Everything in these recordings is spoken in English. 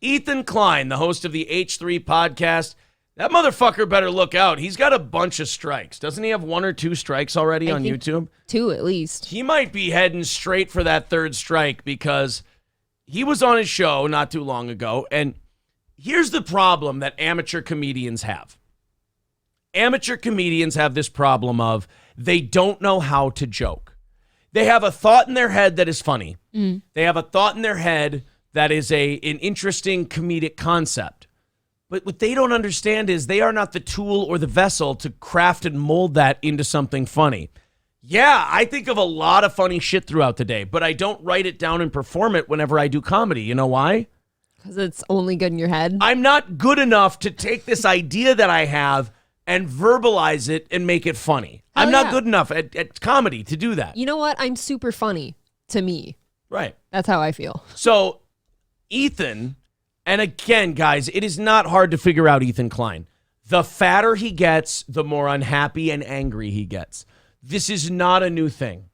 Ethan Klein, the host of the H3 podcast, that motherfucker better look out. He's got a bunch of strikes. Doesn't he have 1 or 2 strikes already on YouTube? 2 at least. He might be heading straight for that 3rd strike because he was on his show not too long ago. And here's the problem that amateur comedians have. Amateur comedians have this problem of they don't know how to joke. They have a thought in their head that is funny. They have a thought in their head that is an interesting comedic concept. But what they don't understand is they are not the tool or the vessel to craft and mold that into something funny. Yeah, I think of a lot of funny shit throughout the day, but I don't write it down and perform it whenever I do comedy. You know why? Because it's only good in your head. I'm not good enough to take this idea that I have and verbalize it and make it funny. I'm not good enough at comedy to do that. You know what? I'm super funny to me. Right. That's how I feel. So, Ethan... And again, guys, it is not hard to figure out Ethan Klein. The fatter he gets, the more unhappy and angry he gets. This is not a new thing.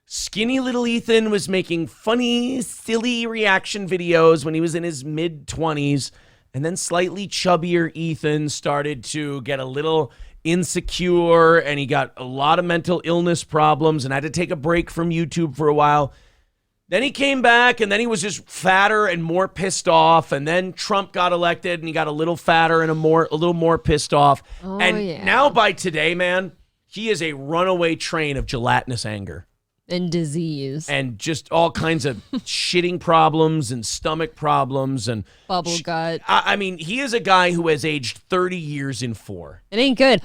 Skinny little Ethan was making funny, silly reaction videos when he was in his mid-20s. And then slightly chubbier Ethan started to get a little insecure, and he got a lot of mental illness problems and had to take a break from YouTube for a while. Then he came back, and then he was just fatter and more pissed off. And then Trump got elected, and he got a little fatter and a little more pissed off. Now by today, man, he is a runaway train of gelatinous anger. And disease. And just all kinds of shitting problems and stomach problems. And bubble gut. I mean, he is a guy who has aged 30 years in 4. It ain't good.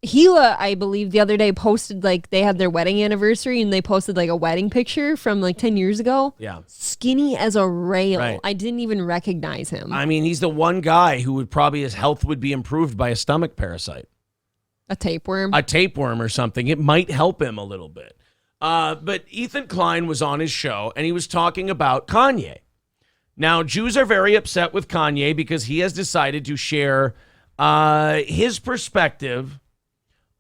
Gila, I believe, the other day posted, like, they had their wedding anniversary, and they posted, like, a wedding picture from, like, 10 years ago. Yeah. Skinny as a rail. Right. I didn't even recognize him. I mean, he's the one guy who would probably, his health would be improved by a stomach parasite. A tapeworm? A tapeworm or something. It might help him a little bit. But Ethan Klein was on his show, and he was talking about Kanye. Now, Jews are very upset with Kanye because he has decided to share his perspective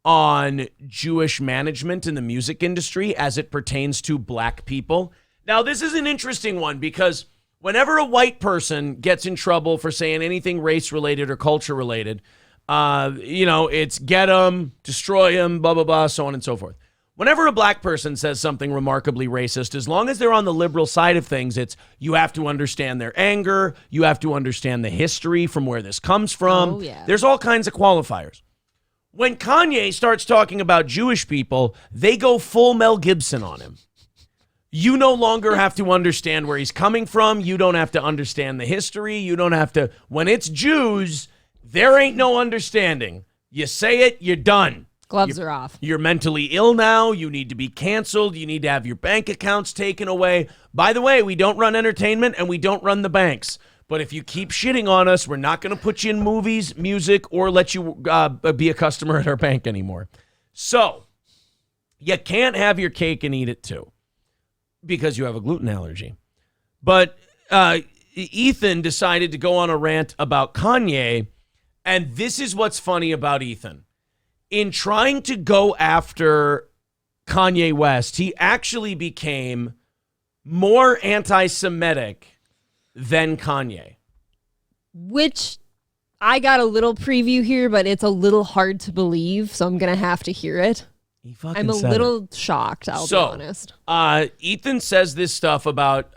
on Jewish management in the music industry as it pertains to black people. Now, this is an interesting one because whenever a white person gets in trouble for saying anything race-related or culture-related, it's get them, destroy them, blah, blah, blah, so on and so forth. Whenever a black person says something remarkably racist, as long as they're on the liberal side of things, it's you have to understand their anger, you have to understand the history from where this comes from. Oh, yeah. There's all kinds of qualifiers. When Kanye starts talking about Jewish people, they go full Mel Gibson on him. You no longer have to understand where he's coming from. You don't have to understand the history. You don't have to. When it's Jews, there ain't no understanding. You say it, you're done. Gloves are off. You're mentally ill now. You need to be canceled. You need to have your bank accounts taken away. By the way, we don't run entertainment and we don't run the banks. But if you keep shitting on us, we're not going to put you in movies, music, or let you be a customer at our bank anymore. So you can't have your cake and eat it too because you have a gluten allergy. But Ethan decided to go on a rant about Kanye, and this is what's funny about Ethan. In trying to go after Kanye West, he actually became more anti-Semitic than Kanye. Which I got a little preview here, but it's a little hard to believe, so I'm going to have to hear it. I'm a little shocked, I'll be honest. Ethan says this stuff about,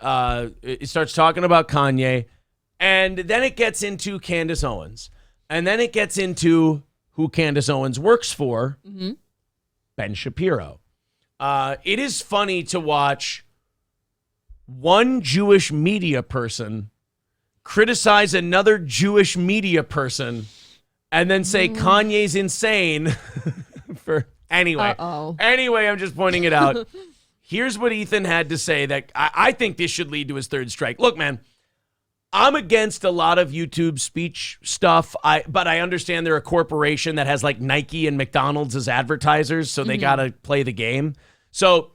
it starts talking about Kanye, and then it gets into Candace Owens. And then it gets into who Candace Owens works for, Ben Shapiro. It is funny to watch one Jewish media person criticize another Jewish media person and then say Kanye's insane anyway. Anyway, I'm just pointing it out. Here's what Ethan had to say that I think this should lead to his 3rd strike. Look, man, I'm against a lot of YouTube speech stuff, but I understand they're a corporation that has like Nike and McDonald's as advertisers, so they got to play the game. So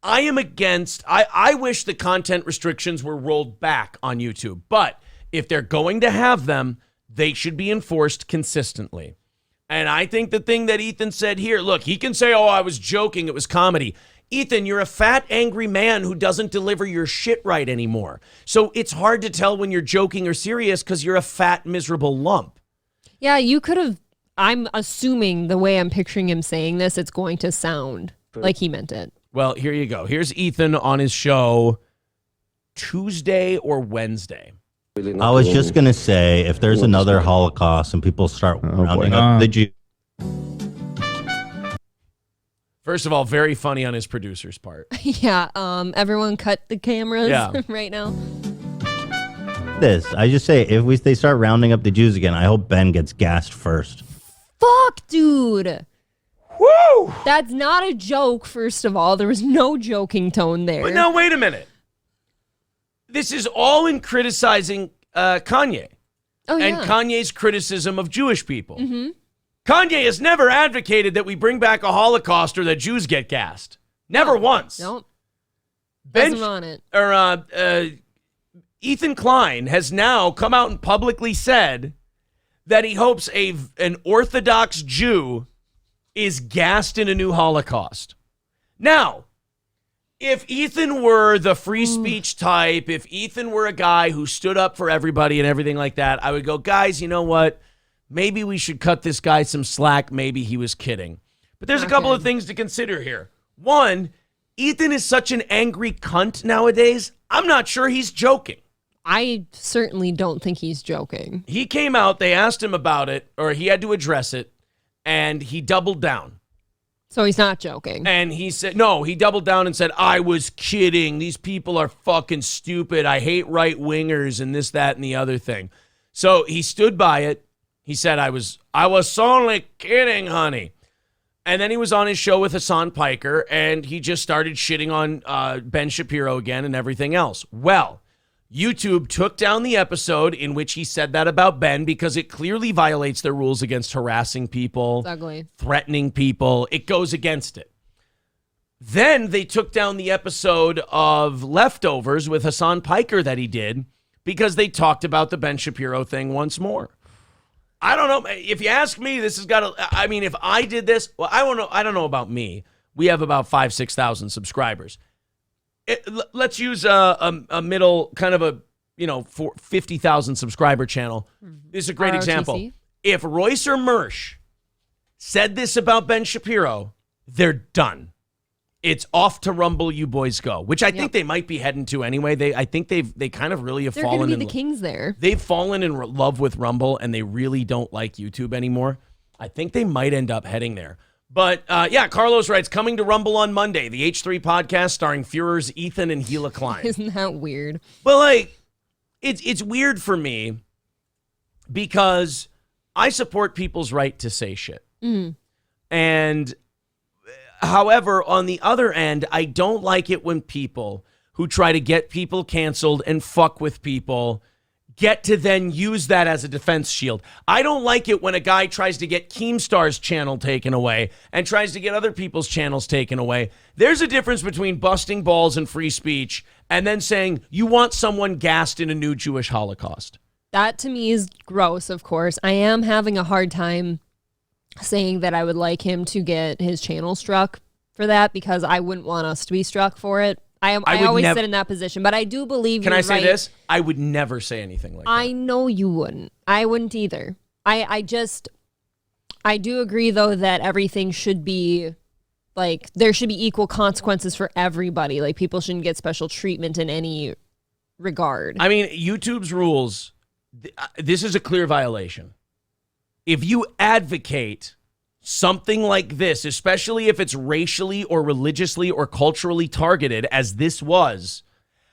I am against, I wish the content restrictions were rolled back on YouTube, but if they're going to have them, they should be enforced consistently. And I think the thing that Ethan said here, look, he can say, oh, I was joking, it was comedy. Ethan, you're a fat, angry man who doesn't deliver your shit right anymore. So it's hard to tell when you're joking or serious because you're a fat, miserable lump. Yeah, you could have. I'm assuming the way I'm picturing him saying this, it's going to sound like he meant it. Well, here you go. Here's Ethan on his show Tuesday or Wednesday. I was just going to say, if there's another Holocaust and people start rounding up the Jews. First of all, very funny on his producer's part. Yeah, everyone cut the cameras right now. I just say, if they start rounding up the Jews again, I hope Ben gets gassed first. Fuck, dude. Woo! That's not a joke, first of all. There was no joking tone there. But now, wait a minute. This is all in criticizing Kanye. Oh, yeah. And Kanye's criticism of Jewish people. Mm-hmm. Kanye has never advocated that we bring back a Holocaust or that Jews get gassed. Never once. Nope. Doesn't want it. Ethan Klein has now come out and publicly said that he hopes an Orthodox Jew is gassed in a new Holocaust. Now, if Ethan were the free speech type, if Ethan were a guy who stood up for everybody and everything like that, I would go, guys, you know what? Maybe we should cut this guy some slack. Maybe he was kidding. But there's a couple of things to consider here. One, Ethan is such an angry cunt nowadays. I'm not sure he's joking. I certainly don't think he's joking. He came out, they asked him about it, or he had to address it, and he doubled down. So he's not joking. And he said, no, he doubled down and said, I was kidding. These people are fucking stupid. I hate right-wingers and this, that, and the other thing. So he stood by it. He said, I was only kidding, honey. And then he was on his show with Hassan Piker, and he just started shitting on Ben Shapiro again and everything else. Well, YouTube took down the episode in which he said that about Ben because it clearly violates their rules against harassing people, it's ugly. Threatening people. It goes against it. Then they took down the episode of Leftovers with Hassan Piker that he did because they talked about the Ben Shapiro thing once more. I don't know. If you ask me, this has got to, I mean, if I did this, well, I don't know about me. We have about 6,000 subscribers. Let's use a middle kind of a, for 50,000 subscriber channel. This is a great example. If Royce or Mersch said this about Ben Shapiro, they're done. It's off to Rumble, you boys go, which I think they might be heading to anyway. I think they kind of really have fallen in. They're going to be the kings there. They've fallen in love with Rumble, and they really don't like YouTube anymore. I think they might end up heading there. But, Carlos writes, coming to Rumble on Monday, the H3 podcast starring Führer's Ethan and Gila Klein. Isn't that weird? But, it's weird for me because I support people's right to say shit. Mm. And, however, on the other end, I don't like it when people who try to get people canceled and fuck with people get to then use that as a defense shield. I don't like it when a guy tries to get Keemstar's channel taken away and tries to get other people's channels taken away. There's a difference between busting balls and free speech and then saying you want someone gassed in a new Jewish Holocaust. That to me is gross, of course. I am having a hard time saying that I would like him to get his channel struck for that because I wouldn't want us to be struck for it. I always sit in that position, but I do believe Can you're I say right. this? I would never say anything like that. I know you wouldn't. I wouldn't either. I do agree, though, that everything should be, there should be equal consequences for everybody. Like, people shouldn't get special treatment in any regard. I mean, YouTube's rules, this is a clear violation. If you advocate something like this, especially if it's racially or religiously or culturally targeted, as this was,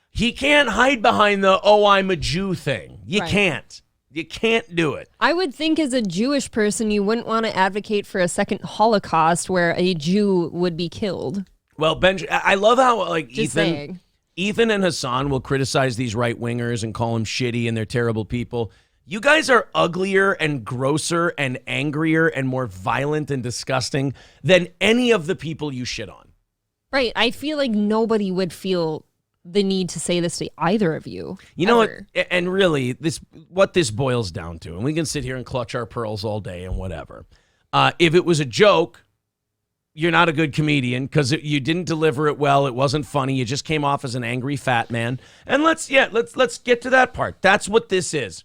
he can't hide behind the, I'm a Jew thing. You can't. You can't do it. I would think as a Jewish person, you wouldn't want to advocate for a second Holocaust where a Jew would be killed. Well, I love how Ethan and Hassan will criticize these right-wingers and call them shitty and they're terrible people. You guys are uglier and grosser and angrier and more violent and disgusting than any of the people you shit on. Right. I feel like nobody would feel the need to say this to either of you. You know what? And really, what this boils down to, and we can sit here and clutch our pearls all day and whatever. If it was a joke, you're not a good comedian because you didn't deliver it well. It wasn't funny. You just came off as an angry fat man. And let's get to that part. That's what this is.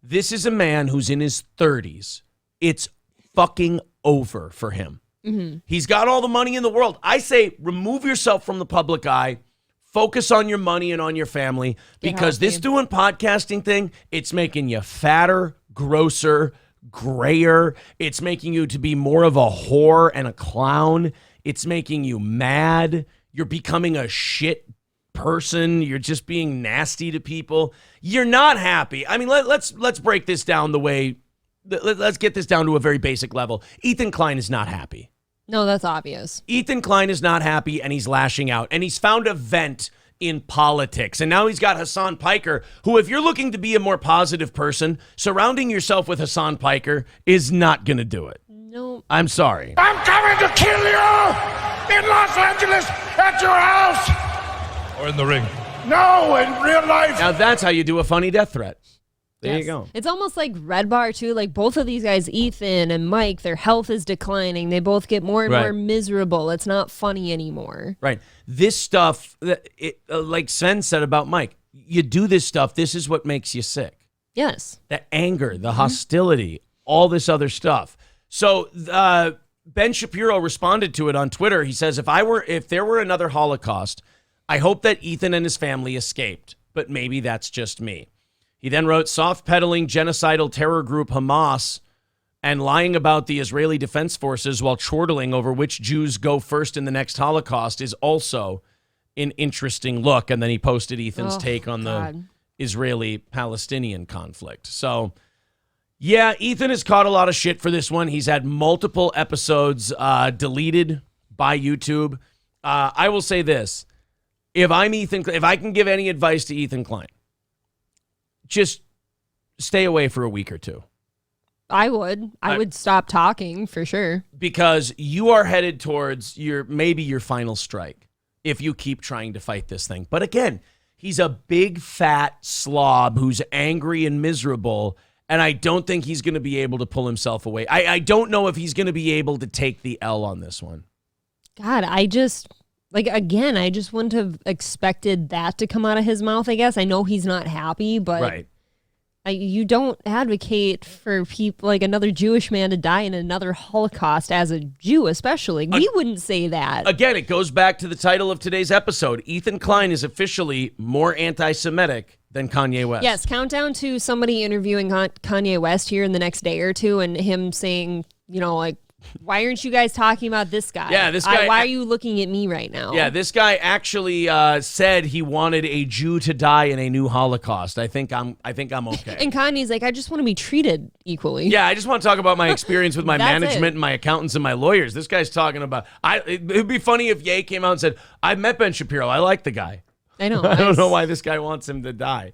This is a man who's in his 30s. It's fucking over for him. Mm-hmm. He's got all the money in the world. I say remove yourself from the public eye. Focus on your money and on your family because this doing podcasting thing, it's making you fatter, grosser, grayer. It's making you to be more of a whore and a clown. It's making you mad. You're becoming a shit person. You're just being nasty to people. You're not happy. I mean, let's break this down the way. Let's get this down to a very basic level. Ethan Klein is not happy. No, that's obvious. Ethan Klein is not happy, and he's lashing out, and he's found a vent in politics. And now he's got Hassan Piker, who, if you're looking to be a more positive person, surrounding yourself with Hassan Piker is not going to do it. No. I'm sorry. I'm coming to kill you in Los Angeles at your house. Or in the ring. No, in real life. Now that's how you do a funny death threat. There Yes. you go. It's almost like Red Bar, too. Like, both of these guys, Ethan and Mike, their health is declining. They both get more and more miserable. It's not funny anymore. Right. This stuff, like Sven said about Mike, you do this stuff, this is what makes you sick. Yes. The anger, the hostility, all this other stuff. So Ben Shapiro responded to it on Twitter. He says, if there were another Holocaust, I hope that Ethan and his family escaped, but maybe that's just me. He then wrote, soft-pedaling genocidal terror group Hamas and lying about the Israeli Defense Forces while chortling over which Jews go first in the next Holocaust is also an interesting look. And then he posted Ethan's take on the Israeli-Palestinian conflict. So, yeah, Ethan has caught a lot of shit for this one. He's had multiple episodes deleted by YouTube. I will say this. If I can give any advice to Ethan Klein, just stay away for a week or two. I would stop talking for sure. Because you are headed towards maybe your final strike if you keep trying to fight this thing. But again, he's a big fat slob who's angry and miserable, and I don't think he's going to be able to pull himself away. I don't know if he's going to be able to take the L on this one. God, I just wouldn't have expected that to come out of his mouth, I guess. I know he's not happy, but you don't advocate for people like another Jewish man to die in another Holocaust as a Jew, especially. We wouldn't say that. Again, it goes back to the title of today's episode. Ethan Klein is officially more anti-Semitic than Kanye West. Yes, countdown to somebody interviewing Kanye West here in the next day or two and him saying, like, why aren't you guys talking about this guy? Yeah, this guy. Why are you looking at me right now? Yeah, this guy actually said he wanted a Jew to die in a new Holocaust. I think I'm okay. And Kanye's like, I just want to be treated equally. Yeah, I just want to talk about my experience with my That's management and my accountants and my lawyers. This guy's talking about. It'd be funny if Ye came out and said, "I've met Ben Shapiro. I like the guy." I know. I don't know why this guy wants him to die.